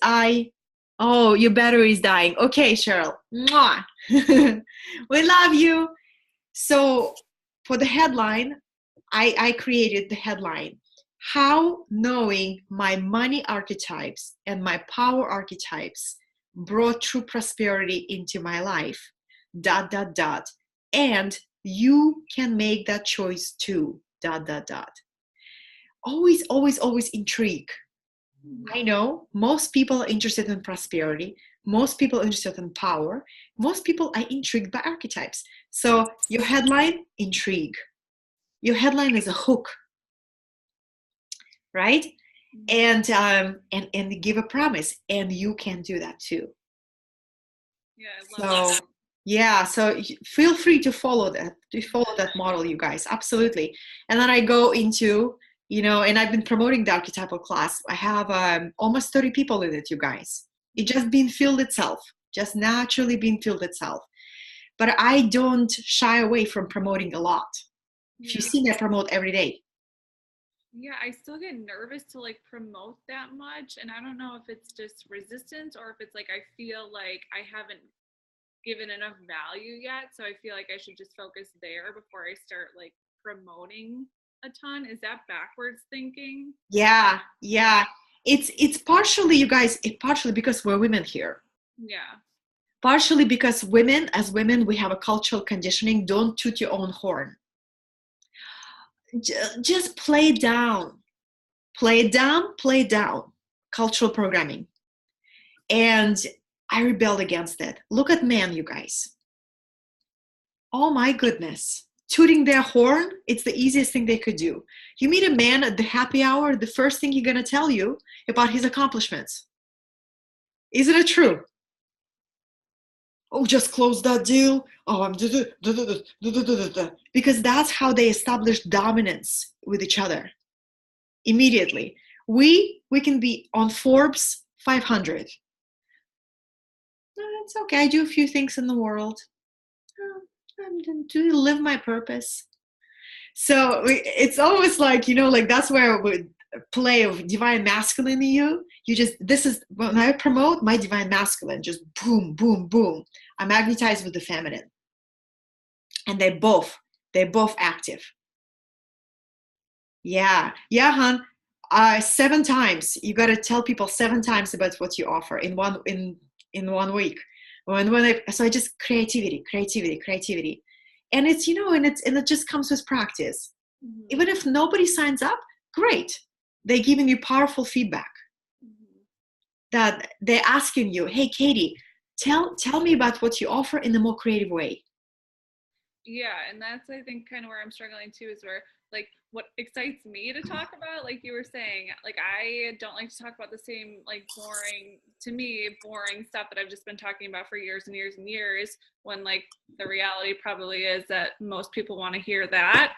oh, your battery is dying. Okay, Cheryl. Mwah. We love you. So for the headline, I created the headline. How knowing my money archetypes and my power archetypes brought true prosperity into my life, ... And you can make that choice too, ... Always intrigue. I know most people are interested in prosperity. Most people are interested in power. Most people are intrigued by archetypes. So your headline, intrigue. Your headline is a hook, right? And give a promise, and you can do that too. Yeah, I love that. Yeah, so feel free to follow that model, you guys. Absolutely. And then I go into, you know, and I've been promoting the archetypal class. I have almost 30 people in it, you guys. It just been filled itself, just naturally been filled itself. But I don't shy away from promoting a lot. Yeah. If you see me, I promote every day. Yeah, I still get nervous to like promote that much. And I don't know if it's just resistance or if it's like I feel like I haven't given enough value yet. So I feel like I should just focus there before I start like promoting a ton. Is that backwards thinking? Yeah. It's partially, you guys, partially because we're women here. Yeah. Partially because as women, we have a cultural conditioning. Don't toot your own horn. Just play down. Play down. Cultural programming. And I rebelled against it. Look at men, you guys. Oh my goodness. Tooting their horn, it's the easiest thing they could do. You meet a man at the happy hour, the first thing he's going to tell you about his accomplishments. Isn't it true? Oh, just close that deal. Oh, I'm because that's how they establish dominance with each other. Immediately. We can be on Forbes 500. It's okay. I do a few things in the world. Do live my purpose. So it's always like, you know, like that's where play of divine masculine in you. This is when I promote my divine masculine, just boom, boom, boom. I magnetize with the feminine. And they're both active. Yeah, hon. 7 times. You got to tell people 7 times about what you offer in one week. So I just creativity. And it's, and it just comes with practice. Mm-hmm. Even if nobody signs up, great. They're giving you powerful feedback. Mm-hmm. That they're asking you, hey, Katie, tell me about what you offer in a more creative way. Yeah, and that's, I think, kind of where I'm struggling too, is where, like, what excites me to talk about, like you were saying, like, I don't like to talk about the same, like, boring stuff that I've just been talking about for years and years and years, when, like, the reality probably is that most people want to hear that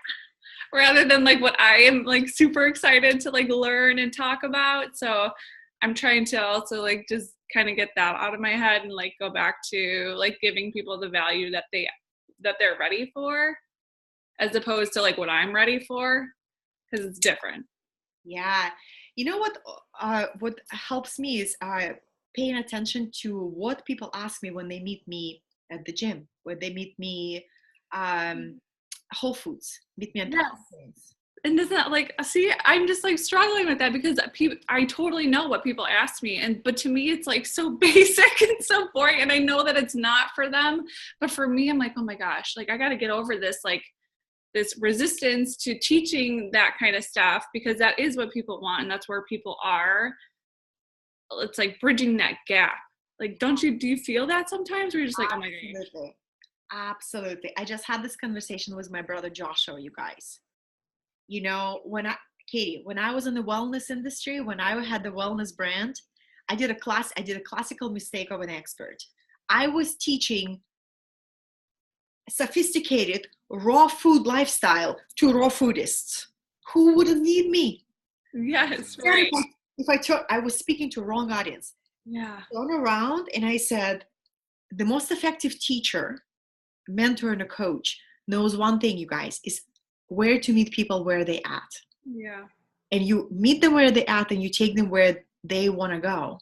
rather than, like, what I am, like, super excited to, like, learn and talk about. So I'm trying to also, like, just kind of get that out of my head and, like, go back to, like, giving people the value that they're ready for, as opposed to, like, what I'm ready for, because it's different. Yeah. You know what helps me is paying attention to what people ask me when they meet me at the gym, when they meet me Whole Foods, meet me at yes. And isn't that, like, see, I'm just, like, struggling with that, because I totally know what people ask me, but to me it's, like, so basic and so boring, and I know that it's not for them, but for me, I'm like, oh my gosh, like, I got to get over this, like, this resistance to teaching that kind of stuff, because that is what people want, and that's where people are. It's like bridging that gap. Like, do you feel that sometimes, where you're just like, oh my gosh? Absolutely. I just had this conversation with my brother Joshua, you guys. Katie, when I was in the wellness industry, when I had the wellness brand, I did a classical mistake of an expert. I was teaching sophisticated raw food lifestyle to raw foodists who wouldn't need me. Yes, right. I was speaking to wrong audience. Yeah. I turned around and I said, the most effective teacher, mentor, and a coach knows one thing, you guys, is where to meet people where they at. Yeah. And you meet them where they at, and you take them where they want to go.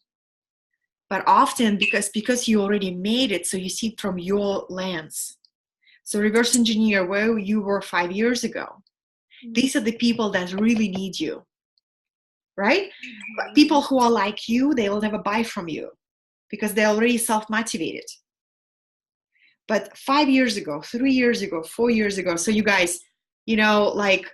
But often because you already made it, so you see it from your lens. So reverse engineer where you were 5 years ago. Mm-hmm. These are the people that really need you, right? Mm-hmm. People who are like you, they will never buy from you because they're already self-motivated. But 5 years ago, 3 years ago, 4 years ago, so you guys, like,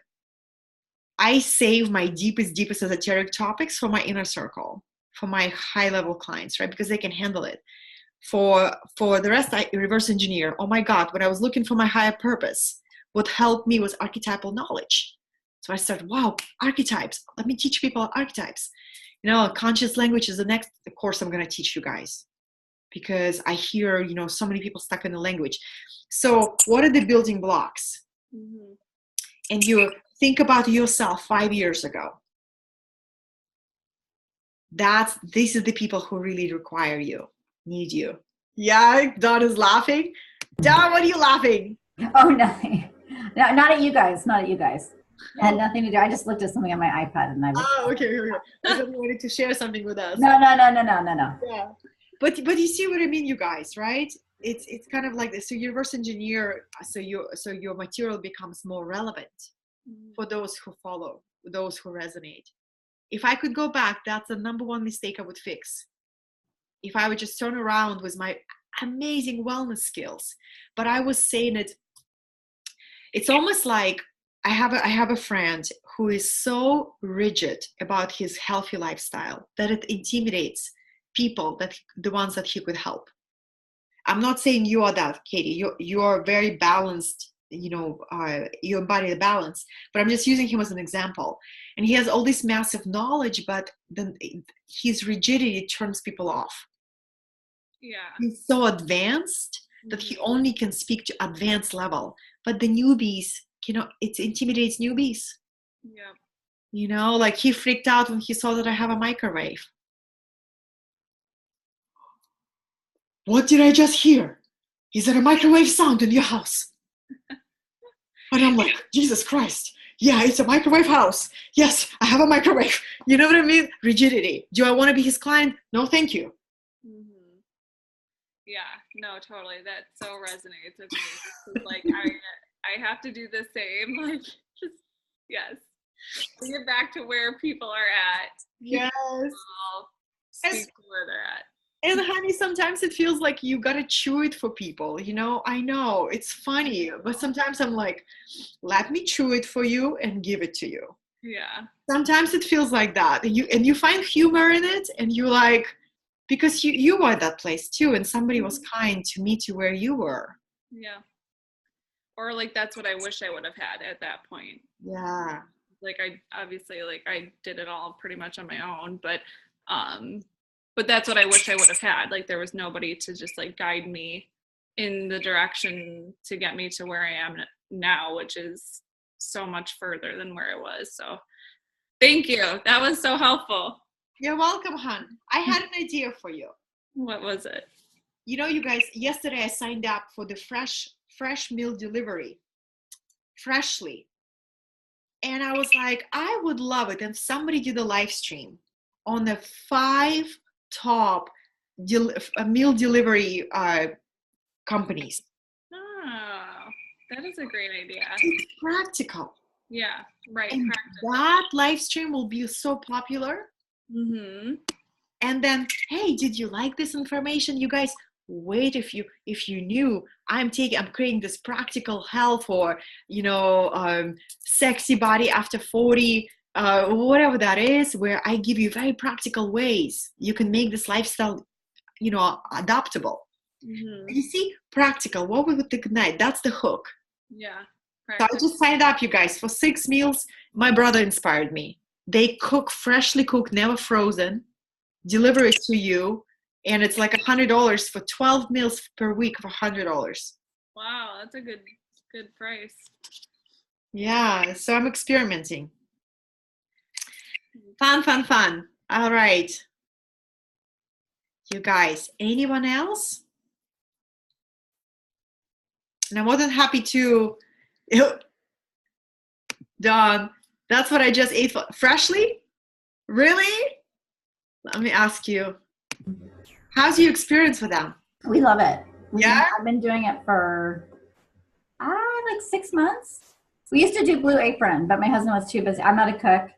I save my deepest esoteric topics for my inner circle, for my high-level clients, right? Because they can handle it. For the rest, I reverse engineer. Oh my God, when I was looking for my higher purpose, what helped me was archetypal knowledge. So I started, wow, archetypes. Let me teach people archetypes. Conscious language is the next course I'm going to teach you guys, because I hear, so many people stuck in the language. So what are the building blocks? Mm-hmm. And you think about yourself 5 years ago. These are the people who really require you, need you. Yeah, Dawn is laughing. Dawn, what are you laughing? Oh, nothing. No, not at you guys. Not at you guys. It had nothing to do. I just looked at something on my iPad and I was. Oh, okay. I thought you wanted to share something with us. No. Yeah. But you see what I mean, you guys, right? It's kind of like this. So you reverse engineer, so your material becomes more relevant for those who follow, those who resonate. If I could go back, that's the number one mistake I would fix. If I would just turn around with my amazing wellness skills, but I was saying it's almost like I have a friend who is so rigid about his healthy lifestyle that it intimidates people, the ones that he could help. I'm not saying you are that, Katie. You are very balanced. You embody the balance. But I'm just using him as an example. And he has all this massive knowledge, but then his rigidity turns people off. Yeah. He's so advanced that he only can speak to advanced level. But the newbies, it intimidates newbies. Yeah. Like he freaked out when he saw that I have a microwave. What did I just hear? Is there a microwave sound in your house? And I'm like, Jesus Christ, Yeah, it's a microwave house. Yes, I have a microwave. You know what I mean? Rigidity. Do I want to be his client? No, thank you. Yeah, no, totally. That so resonates with me. It's like I have to do the same. Like, just yes, bring it back to where people are at. Yes. Speak to where they're at. And honey, sometimes it feels like you gotta chew it for people. You know, I know it's funny, but sometimes I'm like, let me chew it for you and give it to you. Yeah. Sometimes it feels like that, and you find humor in it, and you like, because you were at that place too, and somebody was kind to meet you where you were. Yeah. Or like that's what I wish I would have had at that point. Yeah. Like I obviously like I did it all pretty much on my own, but that's what I wish I would have had. Like there was nobody to just like guide me in the direction to get me to where I am now, which is so much further than where I was. So thank you. That was so helpful. You're welcome, hon. I had an idea for you. What was it? You know, you guys, yesterday I signed up for the fresh meal delivery, Freshly. And I was like, I would love it. And somebody did a live stream on the 5 top meal delivery companies. Oh, that is a great idea. It's practical. Yeah, right. And that live stream will be so popular. Mm-hmm. And then, hey, did you like this information? You guys, wait, if you knew, I'm creating this practical health for, sexy body after 40, whatever that is, where I give you very practical ways you can make this lifestyle, adaptable. Mm-hmm. You see, practical, what we would ignite, that's the hook. Yeah. So I just signed up, you guys, for 6 meals. My brother inspired me. They cook, freshly cooked, never frozen, deliver it to you, and it's like $100 for 12 meals per week for $100. Wow, that's a good price. Yeah, so I'm experimenting. Fun. All right. You guys, anyone else? And I'm more than happy to, Dawn, that's what I just ate freshly? Really? Let me ask you, how's your experience with them? We love it. Yeah? I've been doing it for like 6 months. We used to do Blue Apron, but my husband was too busy. I'm not a cook.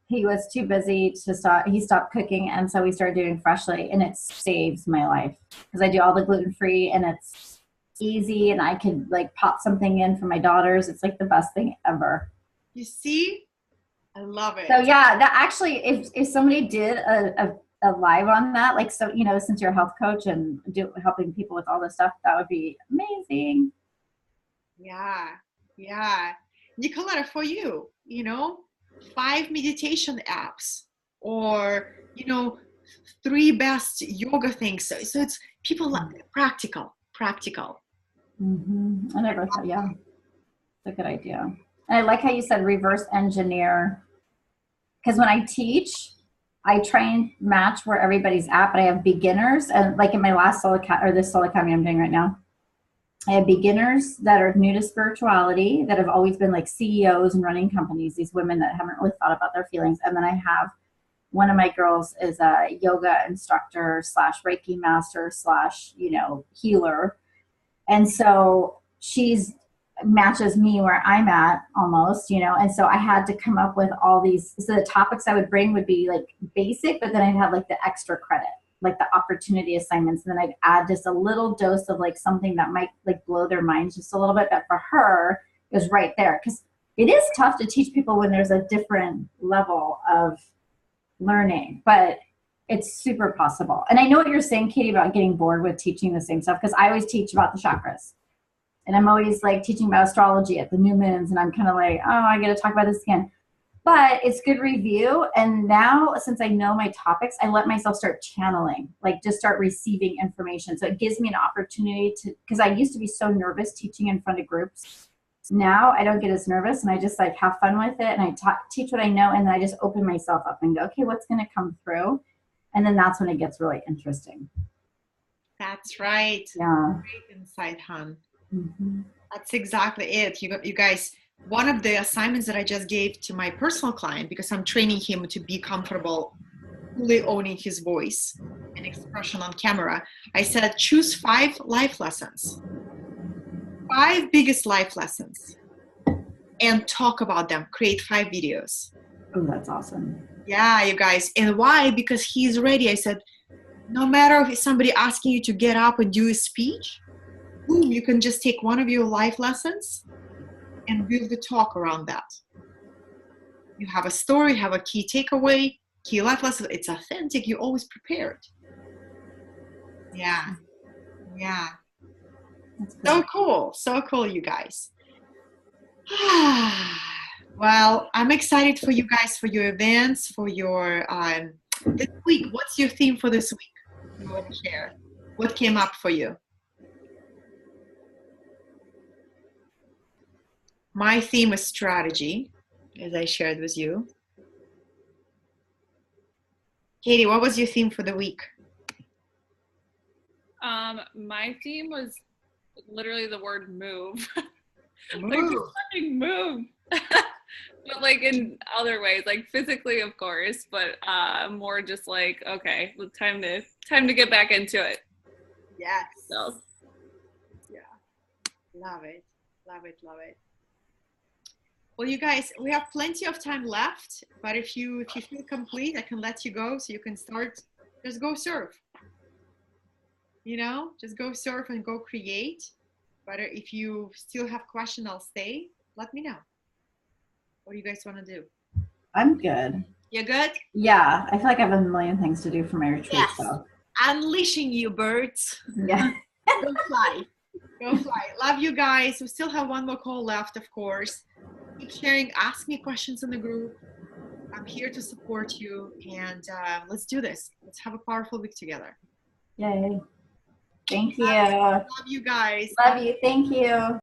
He was too busy to stop. He stopped cooking, and so we started doing Freshly, and it saves my life because I do all the gluten-free, and it's easy, and I could like pop something in for my daughters. It's like the best thing ever. You see? I love it. So yeah, that actually, if somebody did a live on that, like, so, since you're a health coach and helping people with all this stuff, that would be amazing. Yeah. Nicoletta, for you, 5 meditation apps, or 3 best yoga things. So it's people like practical. Mm-hmm. I never thought, yeah, it's a good idea. And I like how you said reverse engineer, because when I teach, I try and match where everybody's at, but I have beginners, and like in my last this Soul Academy I'm doing right now, I have beginners that are new to spirituality, that have always been like CEOs and running companies, these women that haven't really thought about their feelings. And then I have one of my girls is a yoga instructor / Reiki master / healer. And so she's matches me where I'm at almost, and so I had to come up with all these. So the topics I would bring would be like basic, but then I'd have like the extra credit, like the opportunity assignments. And then I'd add just a little dose of like something that might like blow their minds just a little bit. But for her, it was right there, because it is tough to teach people when there's a different level of learning, but it's super possible. And I know what you're saying, Katie, about getting bored with teaching the same stuff, because I always teach about the chakras. And I'm always like teaching about astrology at the new moons, and I'm kind of like, oh, I got to talk about this again. But it's good review. And now, since I know my topics, I let myself start channeling, like just start receiving information. So it gives me an opportunity to, because I used to be so nervous teaching in front of groups. Now I don't get as nervous, and I just like have fun with it. And I teach what I know, and then I just open myself up and go, okay, what's going to come through? And then that's when it gets really interesting. That's right. Yeah. Great insight, hon. Mm-hmm. That's exactly it. You guys, one of the assignments that I just gave to my personal client, because I'm training him to be comfortable fully owning his voice and expression on camera, I said, choose 5 life lessons, 5 biggest life lessons, and talk about them. Create 5 videos. Oh, that's awesome. Yeah, you guys. And why? Because he's ready. I said, no matter if it's somebody asking you to get up and do a speech, boom, you can just take one of your life lessons and build the talk around that. You have a story, have a key takeaway, key life lesson. It's authentic. You're always prepared. Yeah. Yeah. That's So good. cool. So cool, you guys. Well, I'm excited for you guys, for your events, for your this week. What's your theme for this week? You want to share? What came up for you? My theme is strategy, as I shared with you. Katie, what was your theme for the week? My theme was literally the word move. Move. Like just fucking move. But like in other ways, like physically of course, but more just like, okay, time to get back into it. Yes. So Yeah. Love it. Love it. Love it. Well, you guys, we have plenty of time left, but if you feel complete, I can let you go so you can start. Just go surf. You know, just go surf and go create. But if you still have questions, I'll stay. Let me know. What do you guys want to do? I'm good. You good? Yeah, I feel like I have a million things to do for my retreat. Yes. So Unleashing you, birds. yeah. Go fly. Go fly. Love you guys. We still have one more call left, of course. Keep sharing. Ask me questions in the group. I'm here to support you. And let's do this. Let's have a powerful week together. Yay. Thank you. Love you guys. Love you. Thank you.